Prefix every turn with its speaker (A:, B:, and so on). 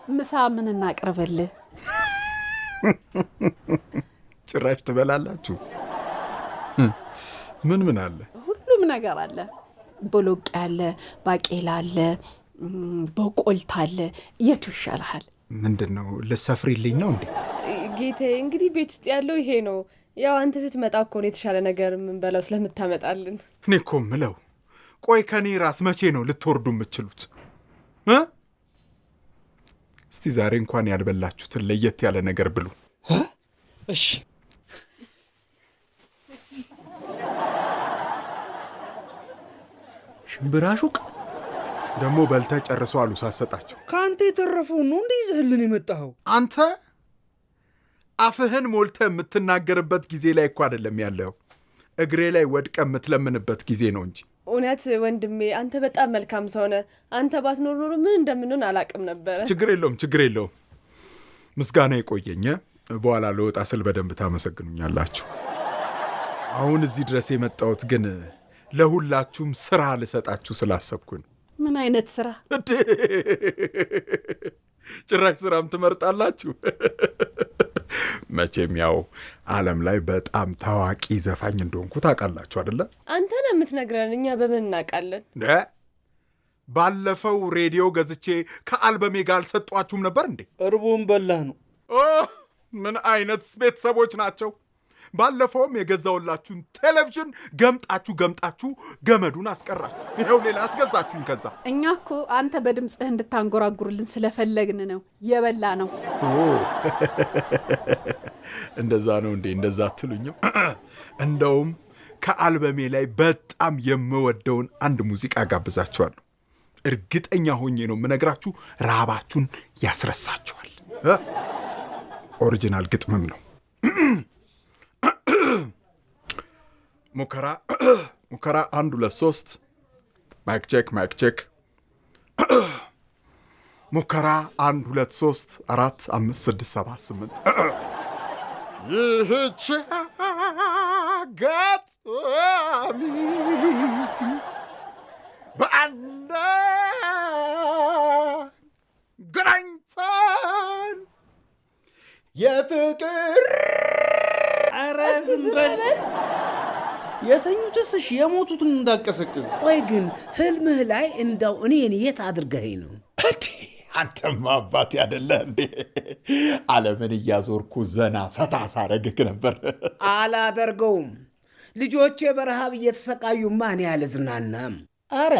A: ምሳ ምን እናቅርብልህ?
B: ጭራሽ ትበላላችሁ? ምን አለ?
A: ሁሉም ነገር አለ። ቦሎቄ አለ፣ ባቄላ አለ፣ በቆልታ አለ። የቱ ይሻልሃል?
B: ምንድነው ልሰፍሪልኝ ነው እንዴ?
C: ጌታዬ እንግዲህ ቤት ውስጥ ያለው ይሄ ነው። ያው አንተ ስትመጣ እኮ ነው የተሻለ ነገር የምንበላው ስለምታመጣልን።
B: እኔ እኮ ምለው ቆይ ከኔ ራስ መቼ ነው ልትወርዱ የምትችሉት? እስቲ ዛሬ እንኳን ያልበላችሁትን ለየት ያለ ነገር ብሉ።
D: እሺ ሽምብራ ሹቅ
B: ደግሞ በልተ ጨርሰው አሉ ሳሰጣቸው።
D: ካንተ የተረፈው ነው እንዴ ይዘህልን የመጣኸው?
B: አንተ አፍህን ሞልተ የምትናገርበት ጊዜ ላይ እኮ አይደለም ያለው፣ እግሬ ላይ ወድቀ የምትለምንበት ጊዜ ነው እንጂ።
C: እውነት ወንድሜ አንተ በጣም መልካም ሰው ነህ። አንተ ባትኖር ኖሮ ምን እንደምንሆን አላቅም ነበር።
B: ችግር የለውም። ምስጋና ይቆየኝ። በኋላ ለወጣ ስል በደንብ ታመሰግኑኛላችሁ። አሁን እዚህ ድረስ የመጣሁት ግን ለሁላችሁም ስራ ልሰጣችሁ ስላሰብኩኝ።
A: ምን አይነት ስራ?
B: ጭራሽ ስራም ትመርጣላችሁ? መቼም ያው ዓለም ላይ በጣም ታዋቂ ዘፋኝ እንደሆንኩ ታውቃላችሁ አይደለ?
C: አንተ ነህ የምትነግረን፣ እኛ በምን እናውቃለን?
B: ባለፈው ሬዲዮ ገዝቼ ከአልበሜ ጋር አልሰጧችሁም ነበር እንዴ?
D: እርቦም በላ ነው።
B: ምን አይነት ቤተሰቦች ናቸው? ባለፈውም የገዛውላችሁን ቴሌቪዥን ገምጣችሁ ገመዱን አስቀራችሁ። ይኸው ሌላ አስገዛችሁኝ። ከዛ
A: እኛ እኮ አንተ በድምፅህ እንድታንጎራጉርልን ስለፈለግን ነው የበላ ነው።
B: እንደዛ ነው እንዴ? እንደዛ አትሉኝም? እንደውም ከአልበሜ ላይ በጣም የምወደውን አንድ ሙዚቃ ጋብዛችኋለሁ። እርግጠኛ ሆኜ ነው የምነግራችሁ፣ ረሃባችሁን ያስረሳችኋል። ኦሪጂናል ግጥምም ነው። ሙከራ 1 2 3 ማይክ ቼክ ሙከራ 1 2 3 4 5 6 7 8 ይህች አጋጣሚ በአንድ ገናኝተን የፍቅር
D: አረዝበል የተኙትስ የሞቱትን እንዳቀሰቅዝ።
E: ወይ ግን ህልምህ ላይ እንዳው እኔን የት አድርገኸኝ ነው?
B: አንተማ አባቴ አይደለ እንዴ? ዓለምን እያዞርኩ ዘና ፈታ ሳረግክ ነበር።
E: አላደርገውም። ልጆቼ በረሃብ እየተሰቃዩማ እኔ አልዝናናም።
B: አረ